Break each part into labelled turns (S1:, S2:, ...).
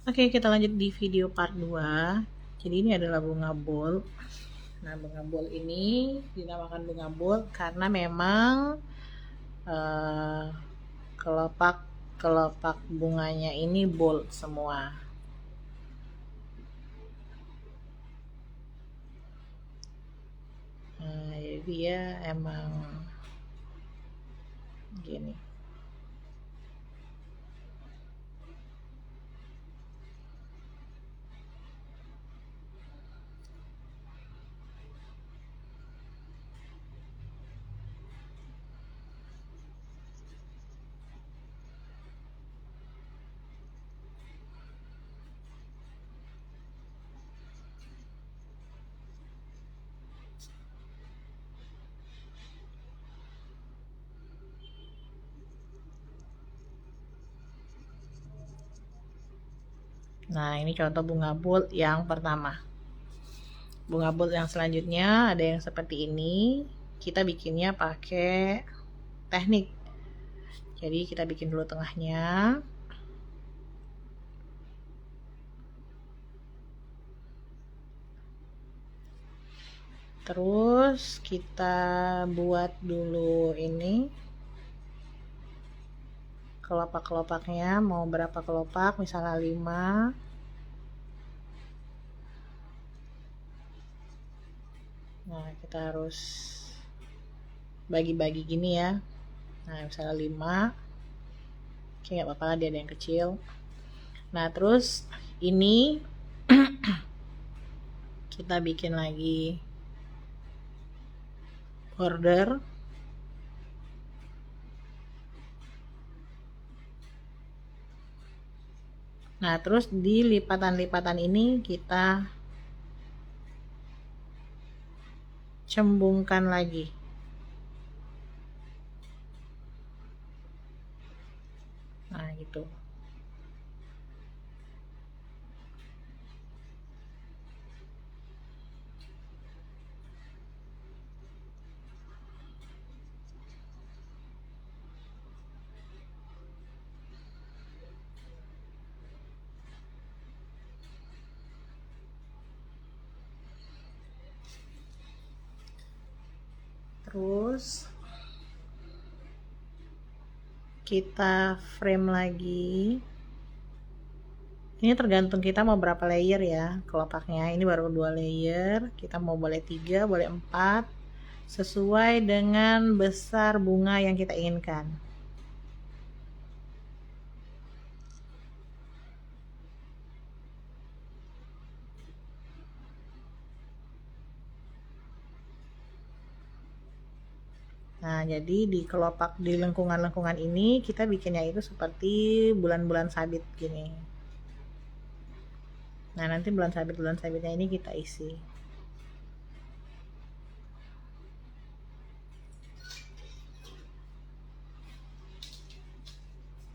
S1: Oke, kita lanjut di video part 2. Jadi ini adalah bunga bol. Nah, bunga bol ini dinamakan bunga bol karena memang eh, kelopak kelopak bunganya ini bold semua. Nah, jadi dia emang gini. Nah, ini contoh bunga bold yang pertama. Bunga bold yang selanjutnya ada yang seperti ini. Kita bikinnya pakai teknik. Jadi kita bikin dulu tengahnya. Terus kita buat dulu ini kelopak-kelopaknya, mau berapa kelopak, misalnya 5. Nah, kita harus bagi-bagi gini ya. Nah, misalnya 5. Oke, nggak apa-apa, dia ada yang kecil. Nah, terus ini kita bikin lagi border. Nah, terus di lipatan-lipatan ini kita cembungkan lagi. Nah, gitu. Terus kita frame lagi. Ini tergantung kita mau berapa layer ya kelopaknya. Ini baru 2 layer, kita mau boleh 3, boleh 4, sesuai dengan besar bunga yang kita inginkan. Nah, jadi di kelopak di lengkungan-lengkungan ini kita bikinnya itu seperti bulan-bulan sabit gini. Nah, nanti bulan sabitnya ini kita isi.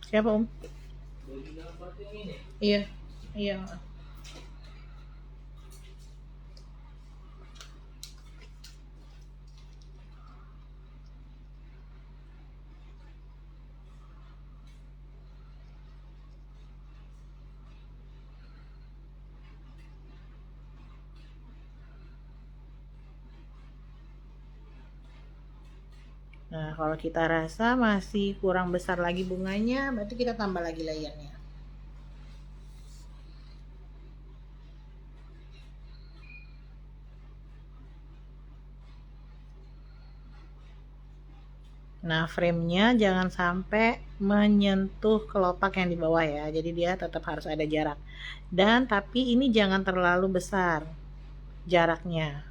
S1: Siapa, Om? Iya. Iya. Nah, kalau kita rasa masih kurang besar lagi bunganya, berarti kita tambah lagi layernya. Nah, framenya jangan sampai menyentuh kelopak yang di bawah ya. Jadi dia tetap harus ada jarak. Dan tapi ini jangan terlalu besar jaraknya.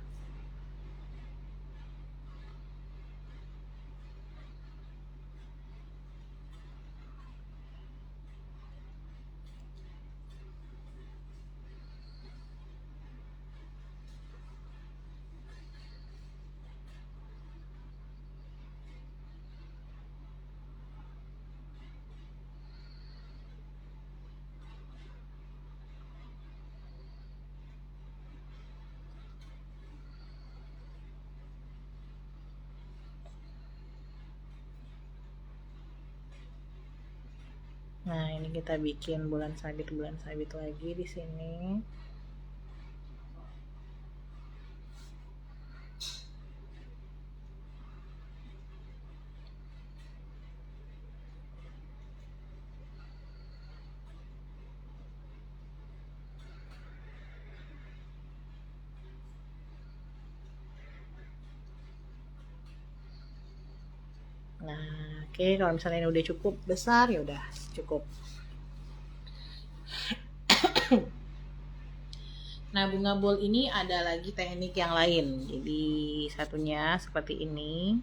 S1: Nah, ini kita bikin bulan sabit lagi di sini. Nah, oke, kalau misalnya ini udah cukup besar, ya udah cukup. Nah, bunga bol ini ada lagi teknik yang lain. Jadi, satunya seperti ini.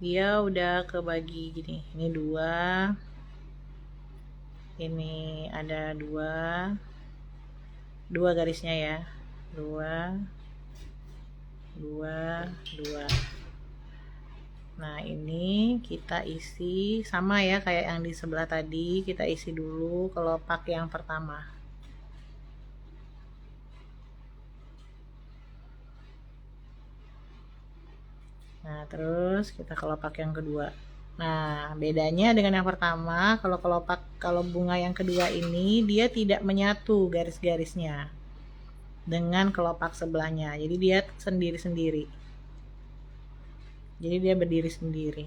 S1: Dia udah kebagi gini. Ini dua. Ini ada dua garisnya ya. Dua, dua, dua. Nah, ini kita isi sama ya kayak yang di sebelah tadi. Kita isi dulu kelopak yang pertama. Nah, terus kita kelopak yang kedua. Nah, bedanya dengan yang pertama, kalau bunga yang kedua ini dia tidak menyatu garis-garisnya dengan kelopak sebelahnya. Jadi dia sendiri-sendiri. Jadi dia berdiri sendiri.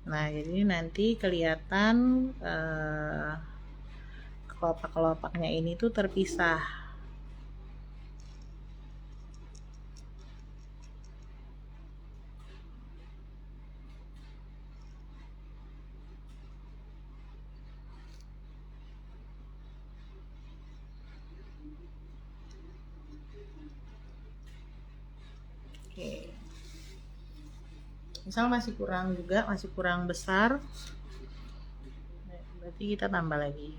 S1: Nah, jadi nanti kelihatan kelopak-kelopaknya ini tuh terpisah. Oke. Misal masih kurang besar, berarti kita tambah lagi.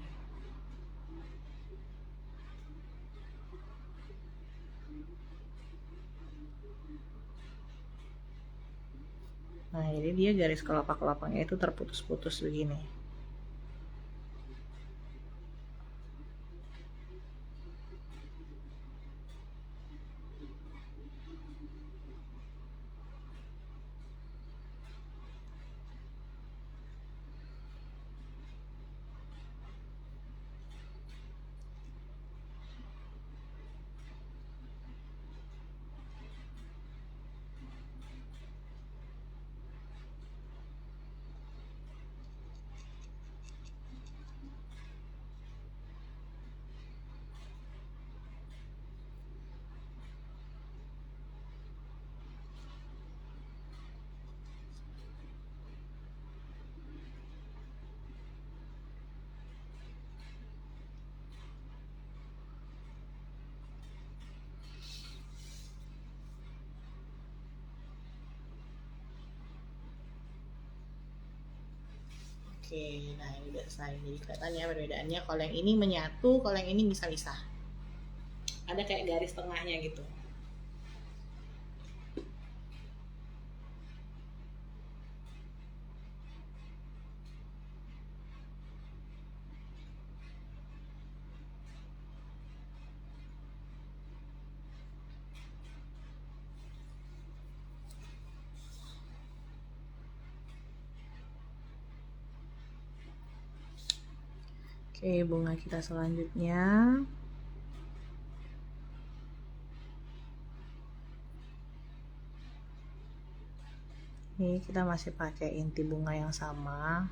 S1: Nah, jadi dia garis kelopak-kelopaknya itu terputus-putus begini. Oke, nah ini udah selesai. Jadi kelihatan ya perbedaannya. Kalau yang ini menyatu, kalau yang ini bisa-bisa. Ada kayak garis tengahnya gitu. Oke, bunga kita selanjutnya. Ini kita masih pakai inti bunga yang sama.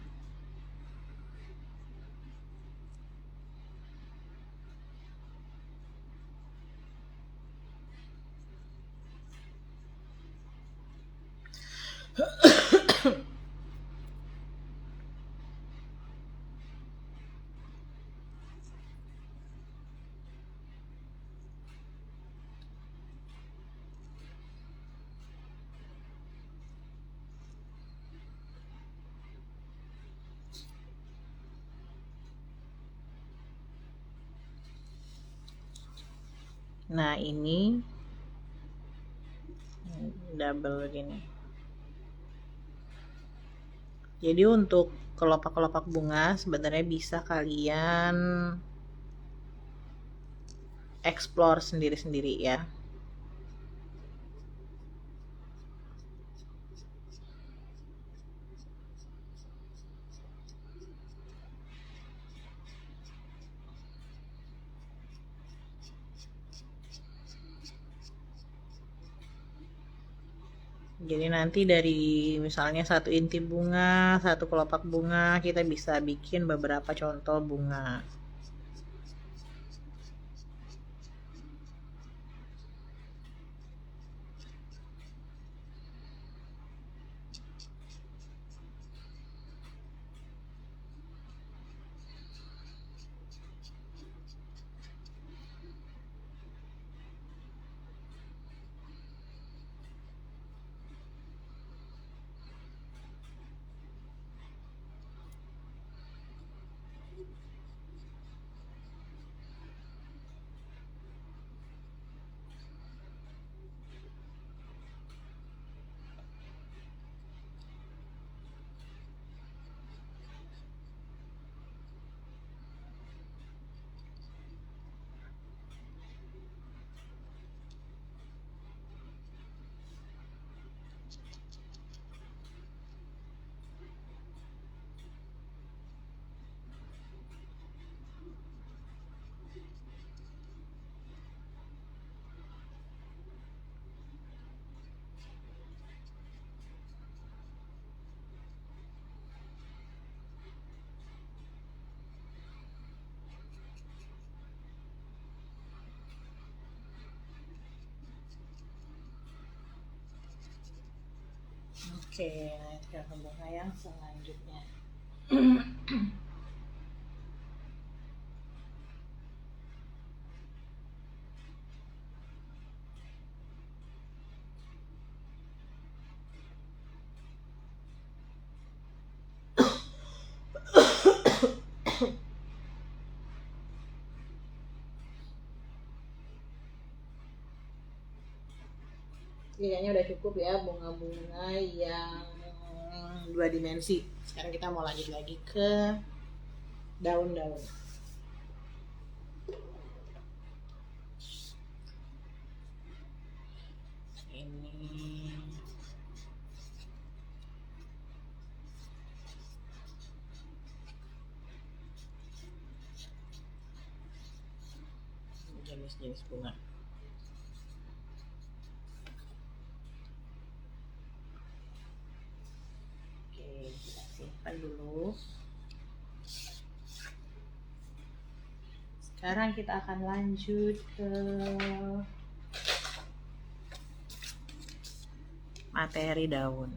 S1: Nah ini double gini. Jadi untuk kelopak-kelopak bunga sebenarnya bisa kalian explore sendiri-sendiri ya. Jadi nanti dari misalnya satu inti bunga, satu kelopak bunga, kita bisa bikin beberapa contoh bunga. Oke, nah kita bunga yang selanjutnya. Kayaknya udah cukup ya bunga-bunga yang 2 dimensi. Sekarang kita mau lanjut lagi ke daun-daun. Ini jenis-jenis bunga. Oke, kita simpan dulu. Sekarang kita akan lanjut ke materi daun.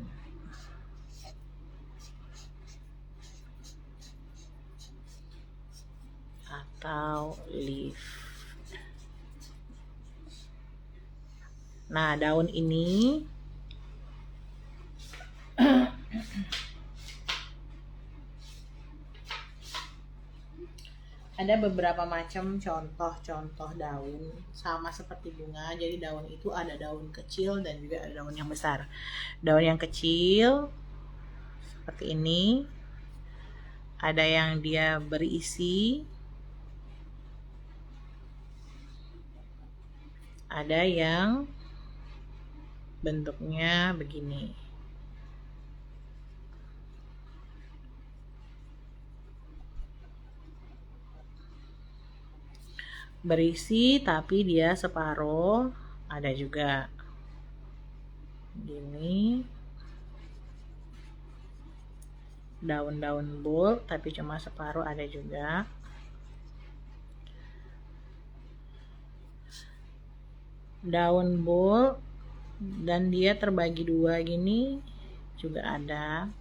S1: Atau leaf. Nah, daun ini ada beberapa macam contoh-contoh daun, sama seperti bunga. Jadi daun itu ada daun kecil dan juga ada daun yang besar. Daun yang kecil seperti ini, ada yang dia berisi, ada yang bentuknya begini. Berisi tapi dia separuh, ada juga gini. Daun-daun bulb tapi cuma separuh, ada juga. Daun bulb dan dia terbagi dua gini juga ada.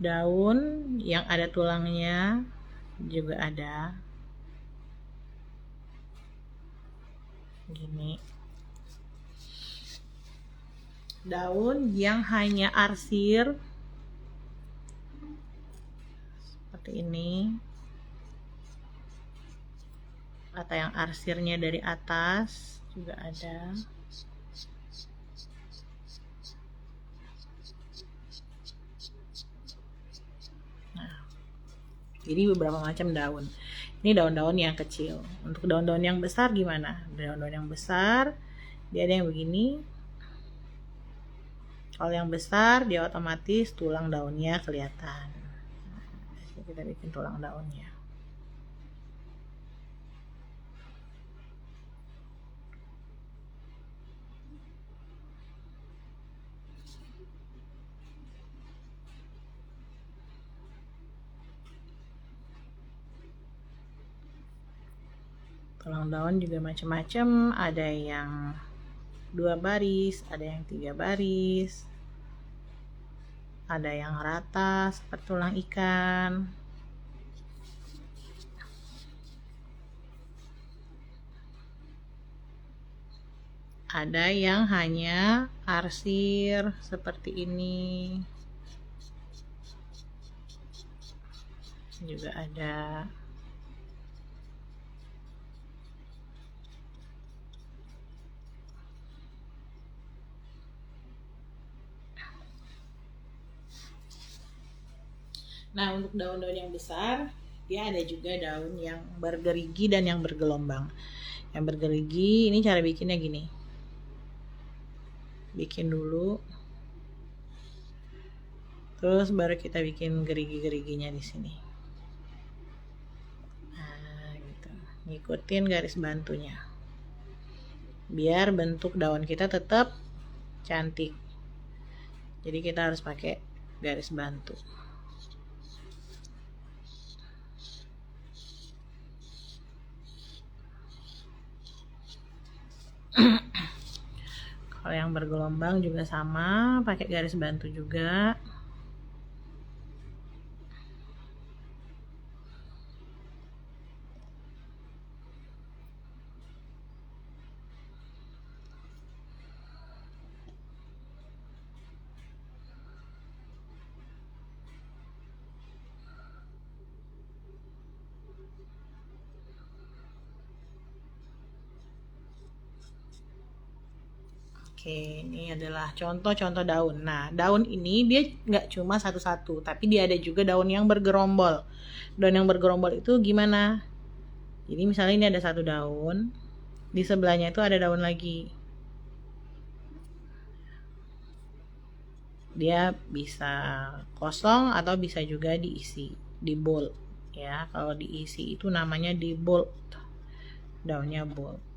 S1: Daun yang ada tulangnya juga ada gini. daun yang hanya arsir seperti ini, atau yang arsirnya dari atas juga ada. Nah, jadi beberapa macam daun. Ini daun-daun yang kecil. Untuk daun-daun yang besar gimana? Daun-daun yang besar dia ada yang begini. Kalau yang besar dia otomatis tulang daunnya kelihatan. Nah, kita bikin tulang daunnya. Tulang daun juga macam-macam, ada yang 2 baris, ada yang 3 baris, ada yang rata seperti tulang ikan. Ada yang hanya arsir seperti ini. Juga ada. Nah, untuk daun-daun yang besar, dia ada juga daun yang bergerigi dan yang bergelombang. Yang bergerigi, ini cara bikinnya gini. Bikin dulu. Terus baru kita bikin gerigi-geriginya di sini. Nah, gitu. Ngikutin garis bantunya. Biar bentuk daun kita tetap cantik. Jadi kita harus pakai garis bantu. Kalau yang bergelombang juga sama, pakai garis bantu juga. Oke, ini adalah contoh-contoh daun. Nah, daun ini dia nggak cuma satu-satu, tapi dia ada juga daun yang bergerombol. Daun yang bergerombol itu gimana? Jadi misalnya ini ada satu daun, di sebelahnya itu ada daun lagi. Dia bisa kosong atau bisa juga diisi, di bold. Ya, kalau diisi itu namanya di bold. Daunnya bold.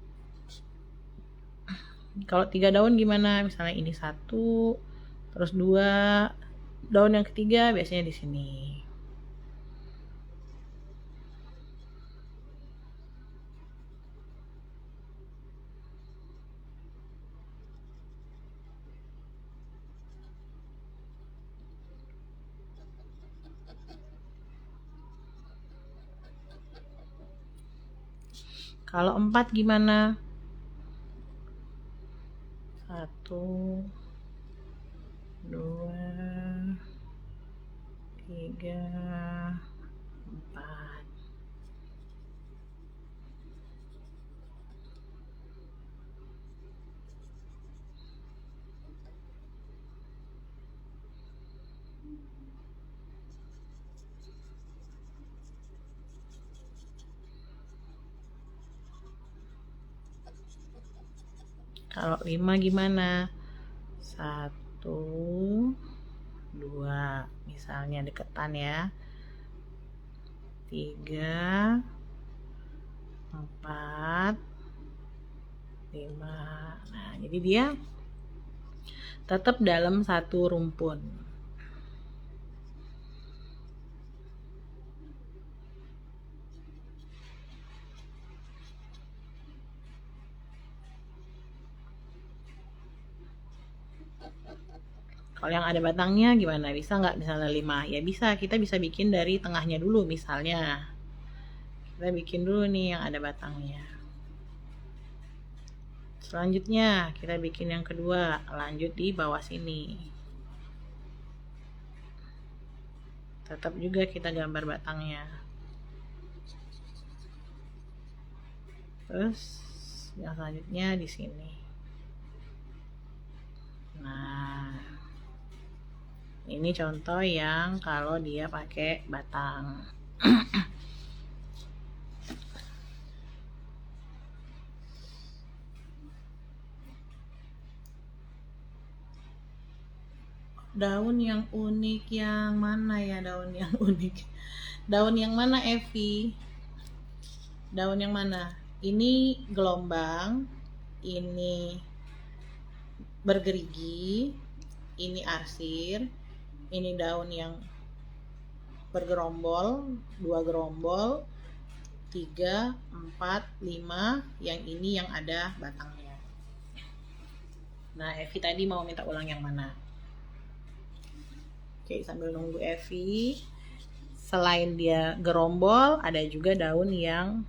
S1: Kalau 3 daun gimana? Misalnya ini 1, terus 2, daun yang ketiga biasanya di sini. Kalau 4 gimana? 1, 2, 3, 4. Kalau 5 gimana? 1, 2, misalnya deketan ya. 3, 4, 5. Nah, jadi dia tetap dalam satu rumpun. Kalau yang ada batangnya gimana? Bisa nggak misalnya 5? Ya bisa, kita bisa bikin dari tengahnya dulu misalnya. Kita bikin dulu nih yang ada batangnya. Selanjutnya kita bikin yang kedua, lanjut di bawah sini. Tetap juga kita gambar batangnya. Terus yang selanjutnya di sini. Nah, ini contoh yang kalau dia pakai batang. Daun yang unik yang mana ya? Daun yang unik. Daun yang mana, Evi? Daun yang mana? Ini gelombang, ini bergerigi, ini arsir, ini daun yang bergerombol, 2 gerombol, 3, 4, 5, yang ini yang ada batangnya. Nah, Evi tadi mau minta ulang yang mana? Oke, sambil nunggu Evi, selain dia gerombol, ada juga daun yang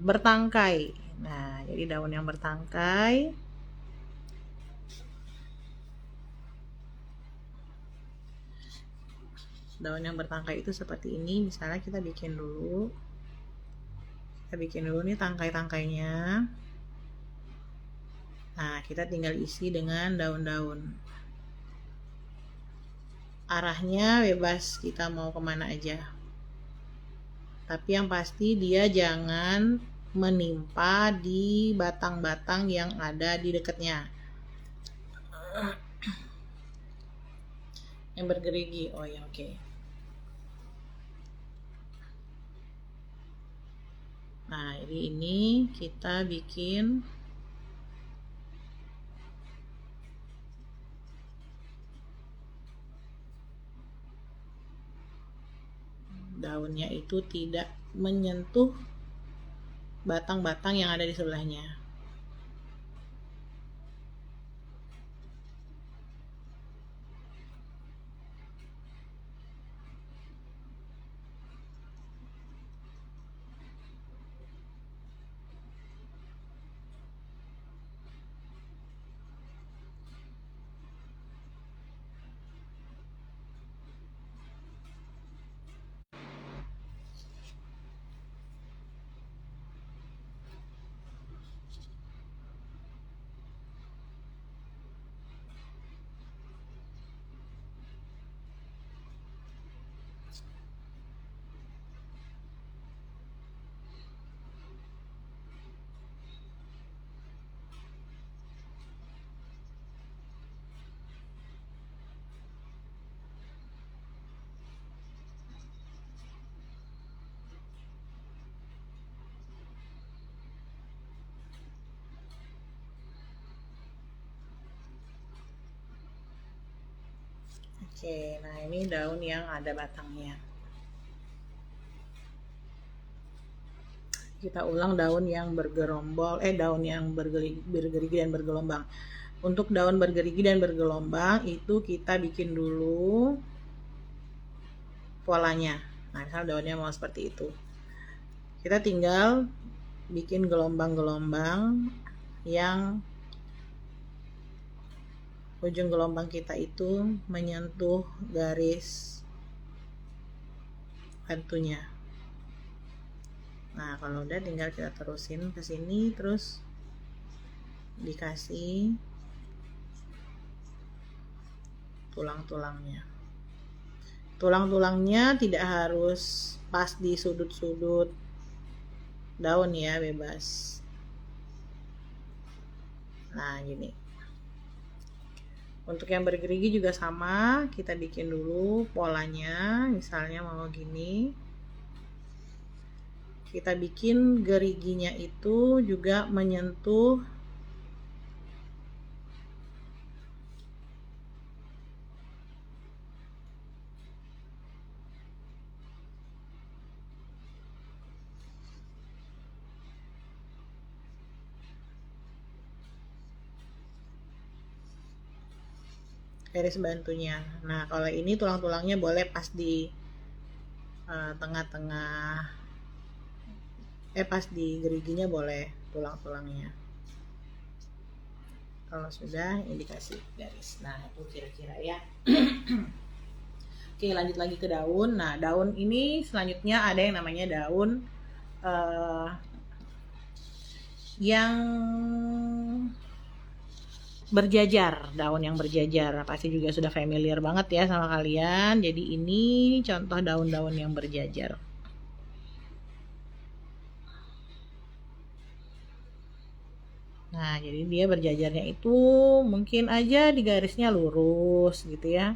S1: bertangkai. Nah, jadi daun yang bertangkai. Daun yang bertangkai itu seperti ini. Misalnya kita bikin dulu. Kita bikin dulu nih tangkai-tangkainya. Nah, kita tinggal isi dengan daun-daun. Arahnya bebas, kita mau kemana aja. Tapi yang pasti dia jangan menimpa di batang-batang yang ada di dekatnya. Yang bergerigi, oh ya oke. Nah, ini kita bikin daunnya itu tidak menyentuh batang-batang yang ada di sebelahnya. Oke, nah ini daun yang ada batangnya. Kita ulang daun yang bergerombol, daun yang bergerigi dan bergelombang. Untuk daun bergerigi dan bergelombang itu kita bikin dulu polanya. Nah, misalnya daunnya mau seperti itu. Kita tinggal bikin gelombang-gelombang yang ujung gelombang kita itu menyentuh garis bantunya. Nah, kalau udah tinggal kita terusin ke sini, terus dikasih tulang-tulangnya. Tulang-tulangnya tidak harus pas di sudut-sudut daun ya, bebas. Nah, gini. Untuk yang bergerigi juga sama, kita bikin dulu polanya, misalnya mau gini. Kita bikin geriginya itu juga menyentuh garis bantunya. Nah, kalau ini tulang-tulangnya boleh pas di tengah-tengah Pas di geriginya boleh tulang-tulangnya. Kalau sudah ini dikasih garis. Nah itu kira-kira ya. Oke, lanjut lagi ke daun. Nah daun ini selanjutnya ada yang namanya daun yang berjajar. Daun yang berjajar pasti juga sudah familiar banget ya sama kalian. Jadi ini contoh daun-daun yang berjajar. Nah, jadi dia berjajarnya itu mungkin aja di garisnya lurus gitu ya.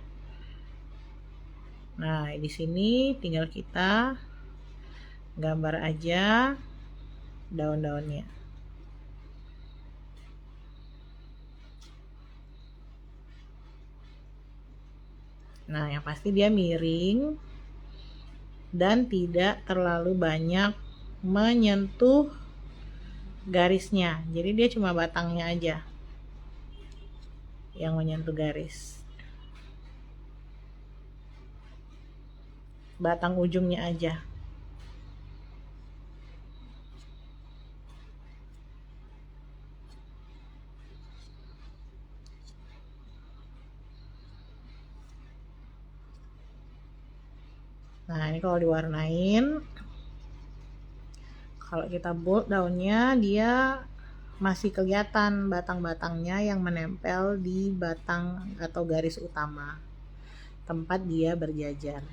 S1: Nah, di sini tinggal kita gambar aja daun-daunnya. Nah, yang pasti dia miring dan tidak terlalu banyak menyentuh garisnya. Jadi dia cuma batangnya aja yang menyentuh garis. Batang ujungnya aja. Nah, ini kalau diwarnain, kalau kita bold daunnya, dia masih kelihatan batang-batangnya yang menempel di batang atau garis utama tempat dia berjajar.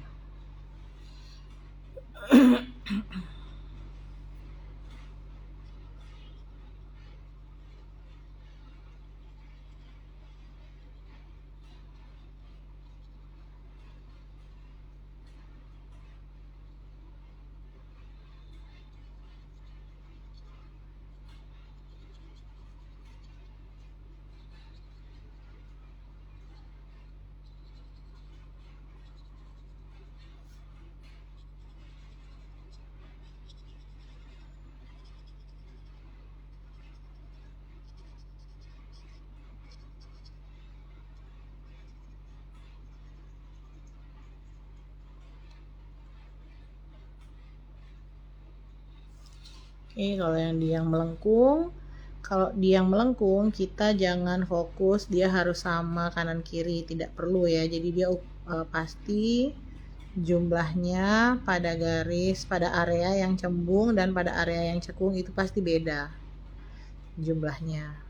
S1: Oke, kalau yang di yang melengkung, kalau di yang melengkung kita jangan fokus dia harus sama kanan kiri, tidak perlu ya. Jadi dia pasti jumlahnya pada garis, pada area yang cembung dan pada area yang cekung itu pasti beda jumlahnya.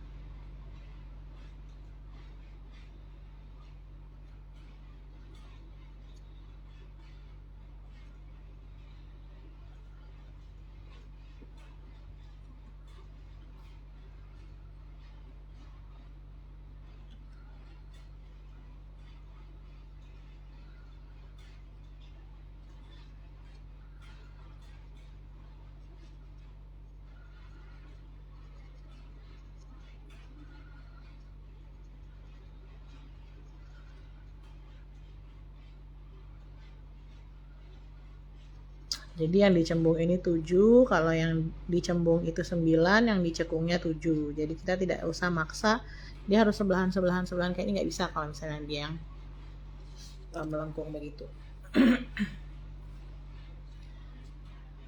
S1: Jadi yang dicembung ini 7, kalau yang dicembung itu 9, yang dicekungnya 7. Jadi kita tidak usah maksa dia harus sebelahan kayak ini, nggak bisa kalau misalnya dia yang melengkung begitu.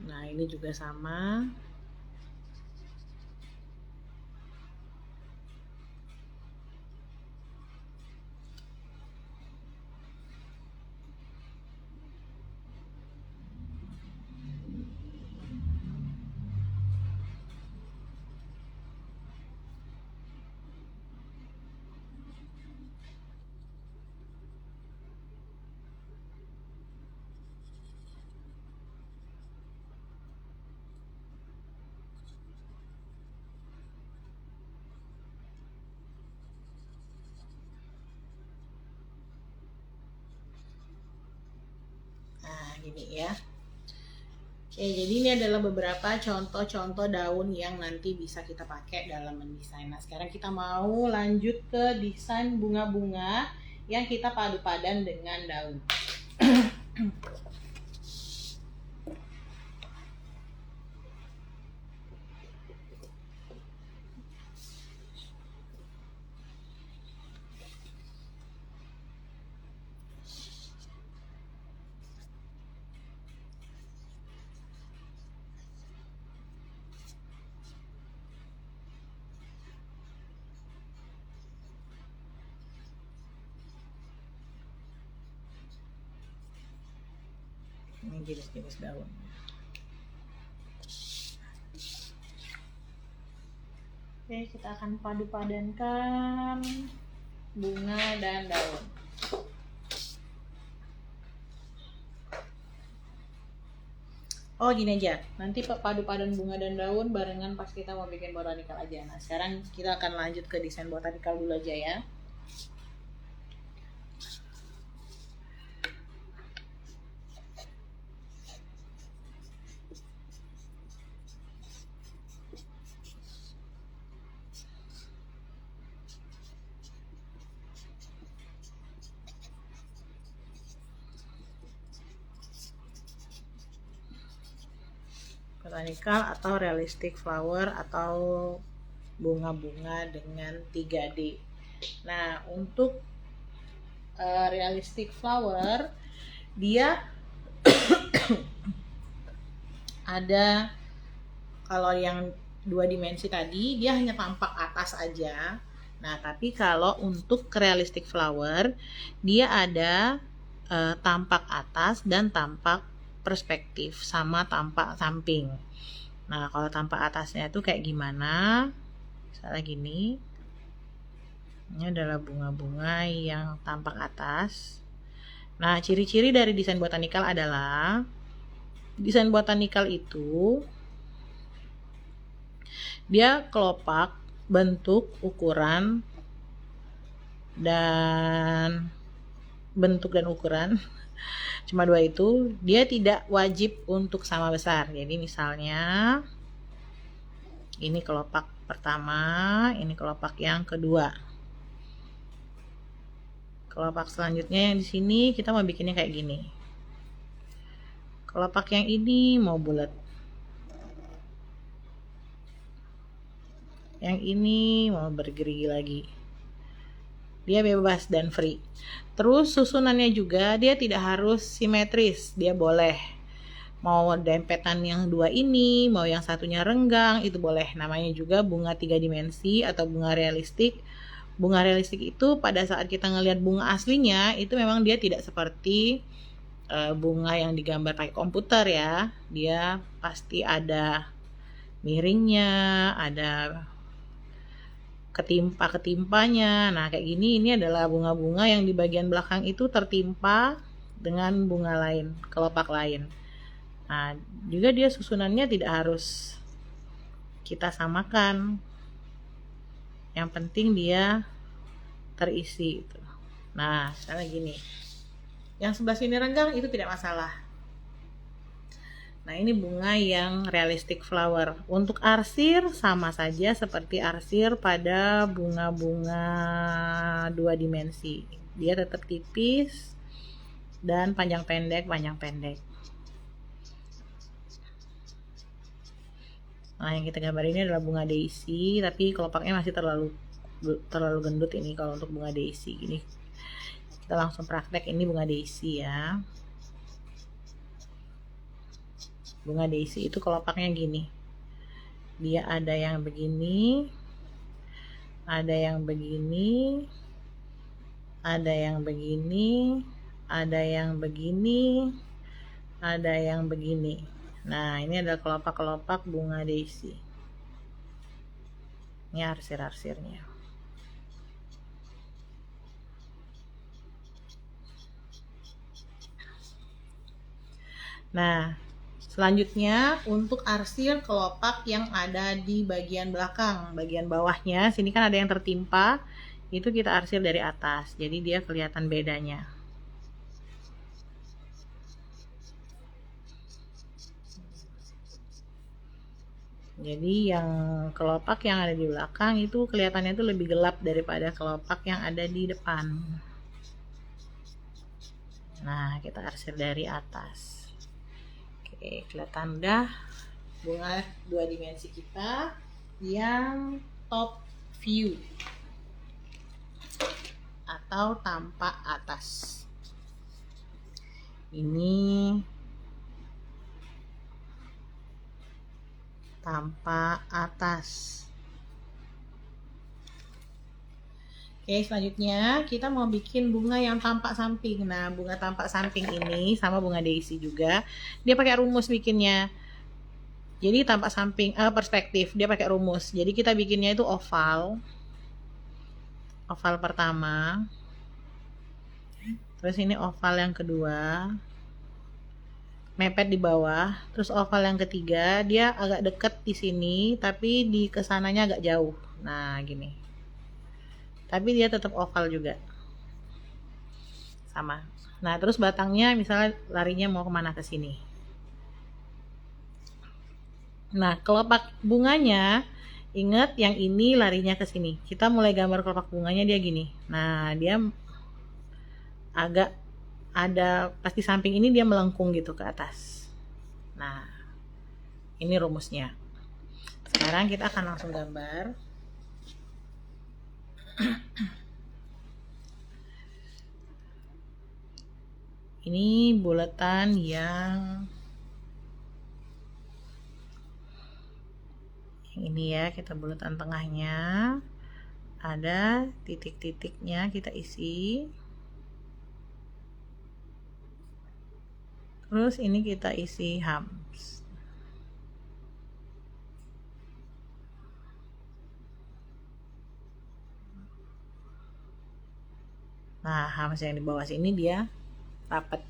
S1: Nah ini juga sama. Nah gini ya. Oke, jadi ini adalah beberapa contoh-contoh daun yang nanti bisa kita pakai dalam mendesain. Nah, sekarang kita mau lanjut ke desain bunga-bunga yang kita padu padan dengan daun. Ini jenis-jenis daun. Oke, kita akan padu-padankan bunga dan daun. Oh gini aja, nanti padu-padan bunga dan daun barengan pas kita mau bikin botanikal aja. Nah sekarang kita akan lanjut ke desain botanikal dulu aja ya. Botanikal atau realistic flower atau bunga-bunga dengan 3D. Nah untuk realistic flower dia ada, kalau yang 2 dimensi tadi dia hanya tampak atas aja. Nah tapi kalau untuk realistic flower dia ada tampak atas dan tampak perspektif sama tampak samping. Nah kalau tampak atasnya itu kayak gimana, misalnya gini, ini adalah bunga-bunga yang tampak atas. Nah ciri-ciri dari desain botanikal adalah desain botanikal itu dia kelopak, bentuk, ukuran dan cuma 2 itu. Dia tidak wajib untuk sama besar. Jadi misalnya ini kelopak pertama, ini kelopak yang kedua. Kelopak selanjutnya yang di sini kita mau bikinnya kayak gini. Kelopak yang ini mau bulat. Yang ini mau bergerigi lagi. Dia bebas dan free. Terus susunannya juga dia tidak harus simetris. Dia boleh mau dempetan yang 2 ini, mau yang satunya renggang, itu boleh. Namanya juga bunga 3 dimensi atau bunga realistik. Bunga realistik itu pada saat kita ngelihat bunga aslinya itu memang dia tidak seperti bunga yang digambar pakai komputer ya. Dia pasti ada miringnya, ada ketimpa-ketimpanya. Nah kayak gini, ini adalah bunga-bunga yang di bagian belakang itu tertimpa dengan bunga lain, kelopak lain. Nah juga dia susunannya tidak harus kita samakan, yang penting dia terisi. Nah misalnya gini, yang sebelah sini renggang itu tidak masalah. Nah ini bunga yang realistic flower. Untuk arsir sama saja seperti arsir pada bunga-bunga 2 dimensi. Dia tetap tipis dan panjang pendek. Nah yang kita gambar ini adalah bunga daisy, tapi kelopaknya masih terlalu gendut ini kalau untuk bunga daisy. Gini kita langsung praktek, ini bunga daisy ya. Bunga daisy itu kelopaknya gini, dia ada yang begini, ada yang begini, ada yang begini, ada yang begini, ada yang begini. Nah ini adalah kelopak-kelopak bunga daisy. Ini arsir-arsirnya. Nah selanjutnya untuk arsir kelopak yang ada di bagian belakang, bagian bawahnya, sini kan ada yang tertimpa, itu kita arsir dari atas, jadi dia kelihatan bedanya. Jadi yang kelopak yang ada di belakang itu kelihatannya itu lebih gelap daripada kelopak yang ada di depan. Nah kita arsir dari atas. Oke, kelihatan udah bunga 2 dimensi kita yang top view atau tampak atas. Ini tampak atas. Oke, selanjutnya kita mau bikin bunga yang tampak samping. Nah, bunga tampak samping ini sama bunga daisy juga, dia pakai rumus bikinnya. Jadi tampak samping perspektif, dia pakai rumus. Jadi kita bikinnya itu oval. Oval pertama. Terus ini oval yang kedua. Mepet di bawah. Terus oval yang ketiga, dia agak deket di sini, tapi di kesananya agak jauh. Nah, gini. Tapi dia tetap oval juga. Sama. Nah, terus batangnya misalnya larinya mau kemana, ke sini. Nah, kelopak bunganya, ingat yang ini larinya ke sini. Kita mulai gambar kelopak bunganya dia gini. Nah, dia agak ada, pas di samping ini dia melengkung gitu ke atas. Nah, ini rumusnya. Sekarang kita akan langsung gambar. Ini bulatan yang ini ya, kita bulatan tengahnya ada titik-titiknya, kita isi. Terus ini kita isi hams. Nah, hams yang di bawah sini dia rapat.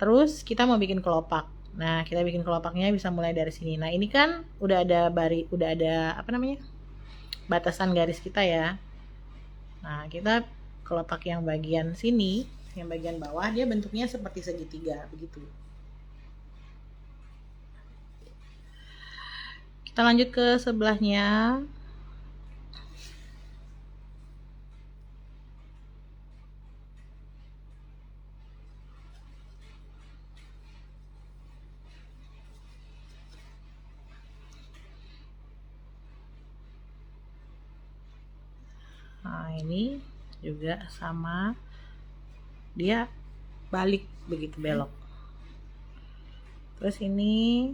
S1: Terus kita mau bikin kelopak. Nah, kita bikin kelopaknya bisa mulai dari sini. Nah, ini kan udah ada udah ada apa namanya? Batasan garis kita ya. Nah, kita kelopak yang bagian sini, yang bagian bawah dia bentuknya seperti segitiga begitu. Kita lanjut ke sebelahnya. Nah, ini juga sama, dia balik begitu, belok. Terus ini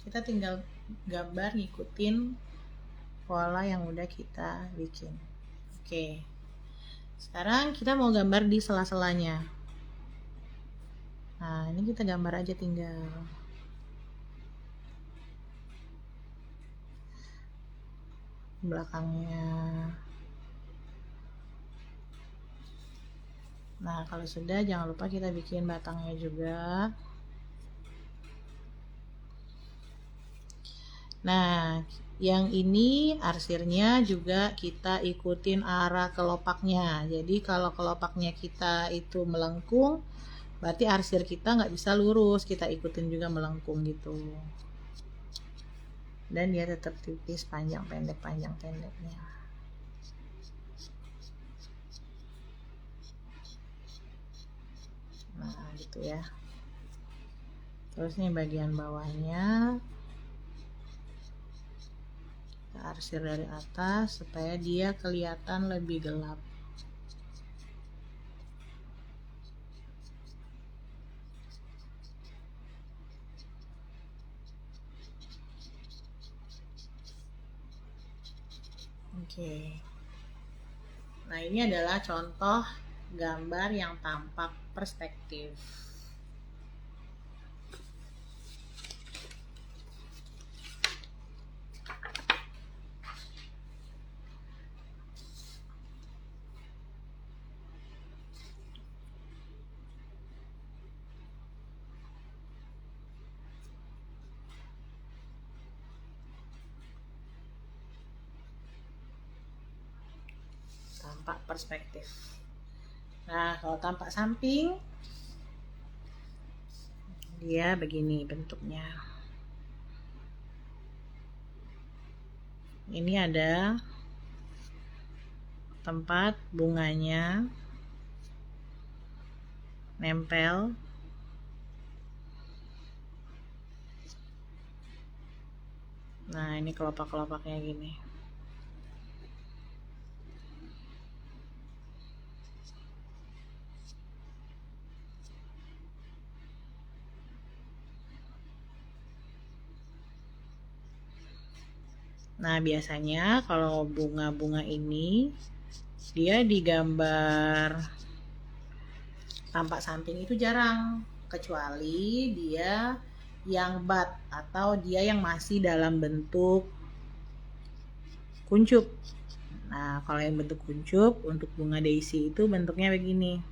S1: kita tinggal gambar ngikutin pola yang udah kita bikin. Oke, sekarang kita mau gambar di sela-selanya. Nah, ini kita gambar aja tinggal. Belakangnya. Nah, kalau sudah jangan lupa kita bikin batangnya juga. Nah, yang ini arsirnya juga kita ikutin arah kelopaknya. Jadi kalau kelopaknya kita itu melengkung, berarti arsir kita nggak bisa lurus, kita ikutin juga melengkung gitu. Dan dia tetap tipis, panjang pendeknya. Nah, gitu ya. Terus nih bagian bawahnya kita arsir dari atas supaya dia kelihatan lebih gelap. Oke. Nah, ini adalah contoh gambar yang tampak perspektif. Tampak perspektif. Nah, kalau tampak samping dia begini bentuknya. Ini ada tempat bunganya nempel. Nah, ini kelopak-kelopaknya gini. Nah, biasanya kalau bunga-bunga ini dia digambar tampak samping itu jarang, kecuali dia yang bud atau dia yang masih dalam bentuk kuncup. Nah, kalau yang bentuk kuncup untuk bunga daisy itu bentuknya begini.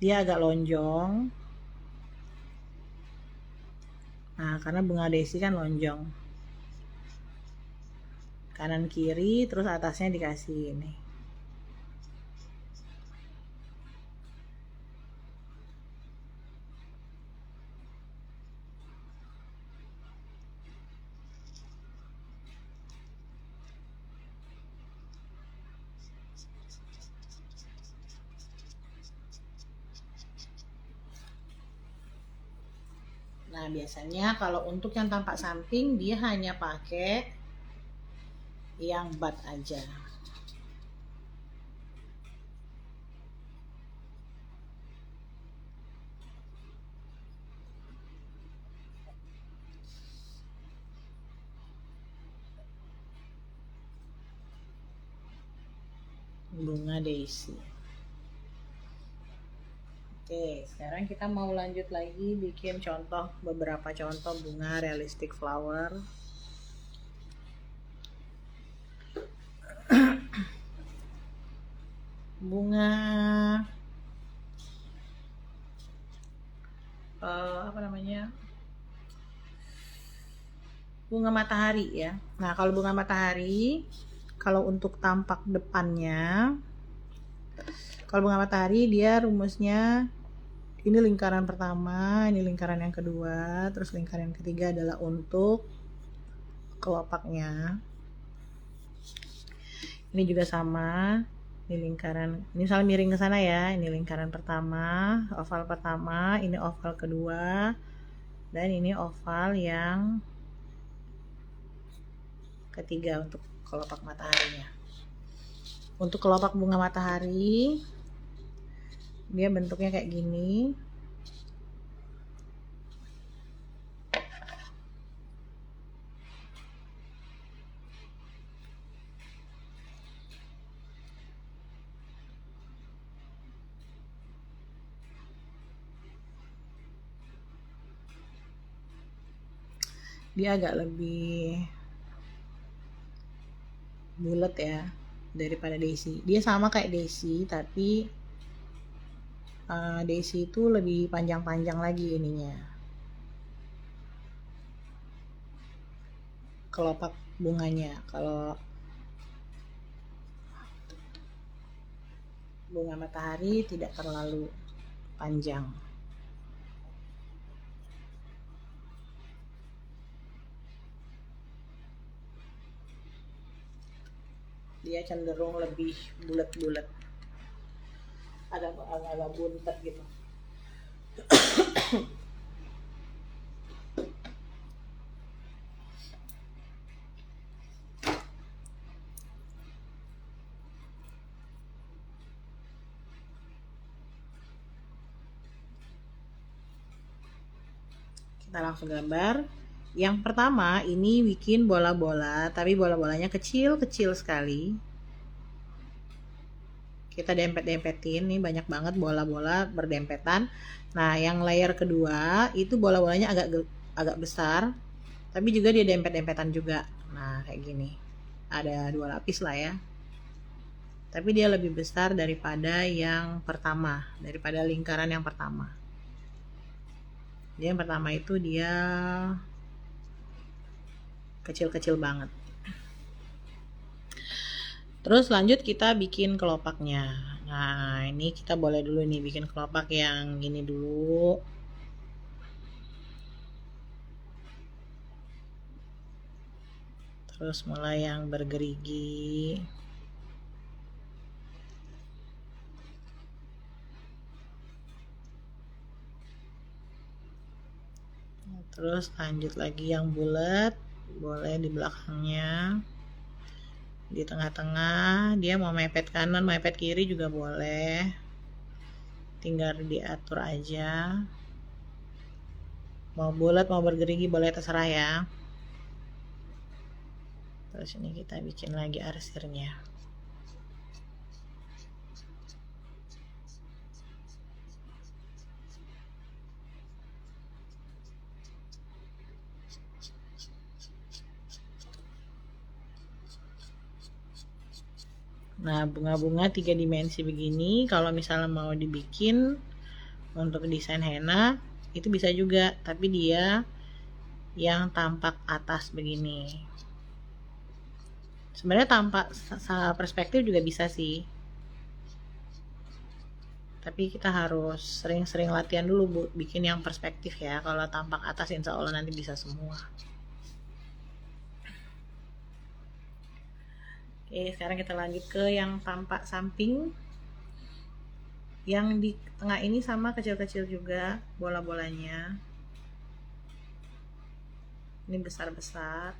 S1: Dia agak lonjong. Nah, karena bunga daisy kan lonjong. Kanan kiri terus atasnya dikasih ini. Nah, biasanya kalau untuk yang tampak samping dia hanya pakai yang bud aja. Bunga daisy. Oke, sekarang kita mau lanjut lagi bikin beberapa contoh bunga realistic flower. Bunga apa namanya? Bunga matahari ya. Nah, kalau bunga matahari, kalau untuk tampak depannya, kalau bunga matahari dia rumusnya ini lingkaran pertama, ini lingkaran yang kedua, terus lingkaran yang ketiga adalah untuk kelopaknya. Ini juga sama, ini lingkaran, ini salah miring ke sana ya. Ini lingkaran pertama, oval pertama, ini oval kedua, dan ini oval yang ketiga untuk kelopak mataharinya. Untuk kelopak bunga matahari dia bentuknya kayak gini. Dia agak lebih bulat ya daripada daisy. Dia sama kayak daisy tapi daisy itu lebih panjang-panjang lagi ininya. Kelopak bunganya. Kalau bunga matahari tidak terlalu panjang. Dia cenderung lebih bulat-bulat, agak buntet gitu. Kita langsung gambar. Yang pertama ini bikin bola-bola, tapi bola-bolanya kecil-kecil sekali. Kita dempet-dempetin, nih banyak banget bola-bola berdempetan. Nah, yang layer kedua itu bola-bolanya agak besar, tapi juga dia dempet-dempetan juga. Nah, kayak gini. Ada 2 lapis lah ya. Tapi dia lebih besar daripada yang pertama, daripada lingkaran yang pertama. Dia yang pertama itu dia kecil-kecil banget. Terus lanjut kita bikin kelopaknya. Nah, ini kita boleh dulu nih bikin kelopak yang gini dulu. Terus mulai yang bergerigi. Terus lanjut lagi yang bulat, boleh di belakangnya. Di tengah-tengah dia mau mepet kanan, mepet kiri juga boleh. Tinggal diatur aja. mau bulat mau bergerigi boleh, terserah ya. Terus ini kita bikin lagi arsirnya. Nah, bunga-bunga 3 dimensi begini kalau misalnya mau dibikin untuk desain henna itu bisa juga, tapi dia yang tampak atas begini. Sebenarnya tampak perspektif juga bisa sih, tapi kita harus sering-sering latihan dulu Bu, bikin yang perspektif ya. Kalau tampak atas insya Allah nanti bisa semua. Oke, sekarang kita lanjut ke yang tampak samping. Yang di tengah ini sama kecil-kecil juga bola-bolanya. Ini besar-besar.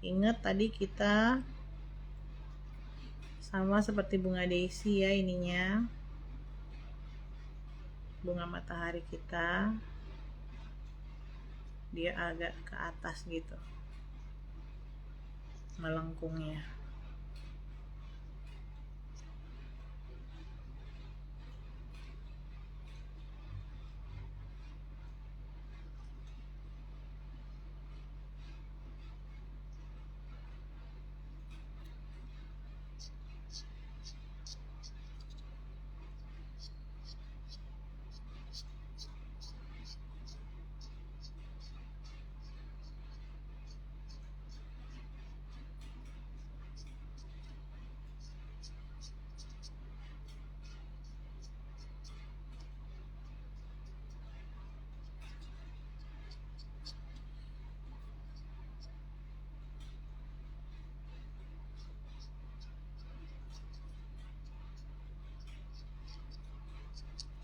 S1: Ingat tadi kita sama seperti bunga daisy ya ininya. Bunga matahari kita dia agak ke atas gitu melengkungnya.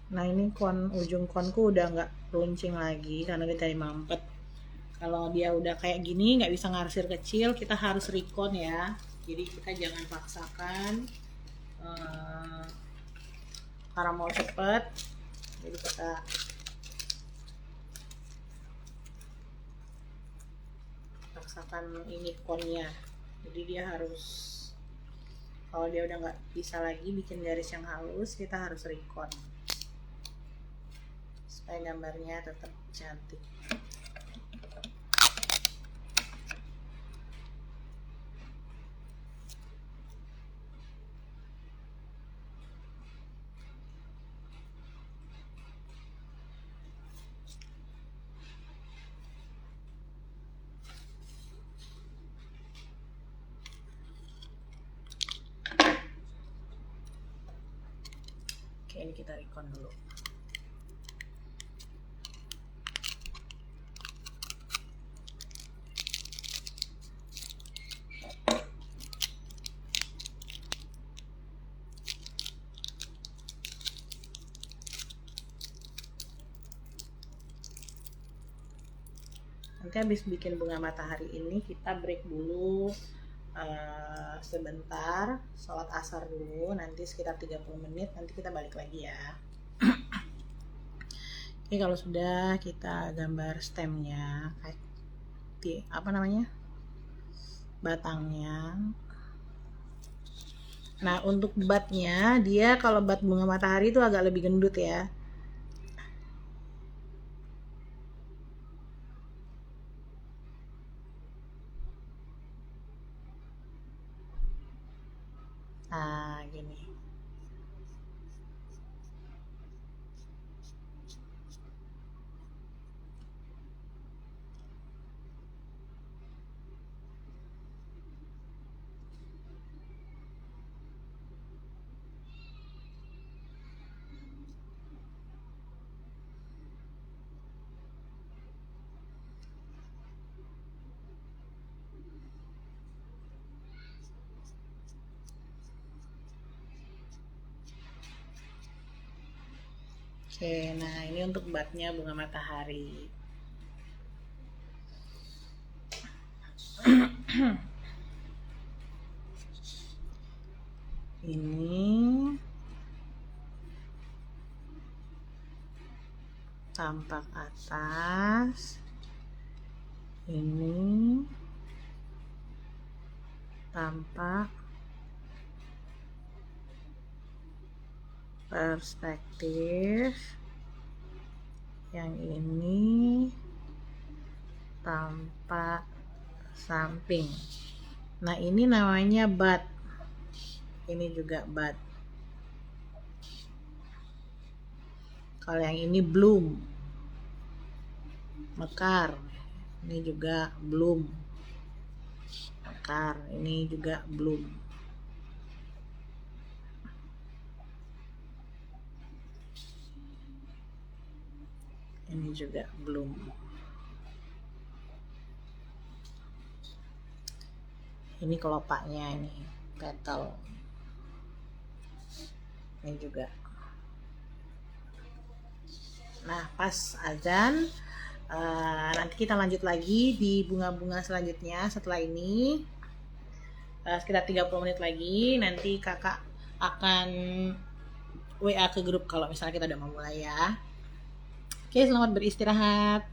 S1: Nah ini ujung konku udah nggak runcing lagi karena dia tadi mampet. Kalau dia udah kayak gini nggak bisa ngarsir kecil, kita harus recon ya. Jadi kita jangan paksakan karena mau cepet. Jadi kita paksakan ini konnya. Jadi dia harus, kalau dia udah nggak bisa lagi bikin garis yang halus, kita harus recon supaya gambarnya tetap cantik. Oke, ini kita recon dulu. Nanti habis bikin bunga matahari ini kita break dulu sebentar, sholat asar dulu, nanti sekitar 30 menit, nanti kita balik lagi ya. Oke, kalau sudah kita gambar stemnya, apa namanya, batangnya. Nah untuk batnya, dia kalau bat bunga matahari itu agak lebih gendut ya. Nah gini. Oke, nah ini untuk batnya bunga matahari. Ini tampak atas, ini tampak perspektif, yang ini tampak samping. Nah, ini namanya bud, ini juga bud. Kalau yang ini bloom, mekar. Ini juga bloom, mekar. Ini juga bloom. Ini juga bloom. Ini kelopaknya, ini petal. Ini juga. Nah, pas azan, nanti kita lanjut lagi di bunga-bunga selanjutnya setelah ini. Sekitar 30 menit lagi, nanti kakak akan WA ke grup kalau misalnya kita udah mau mulai ya. Oke, selamat beristirahat.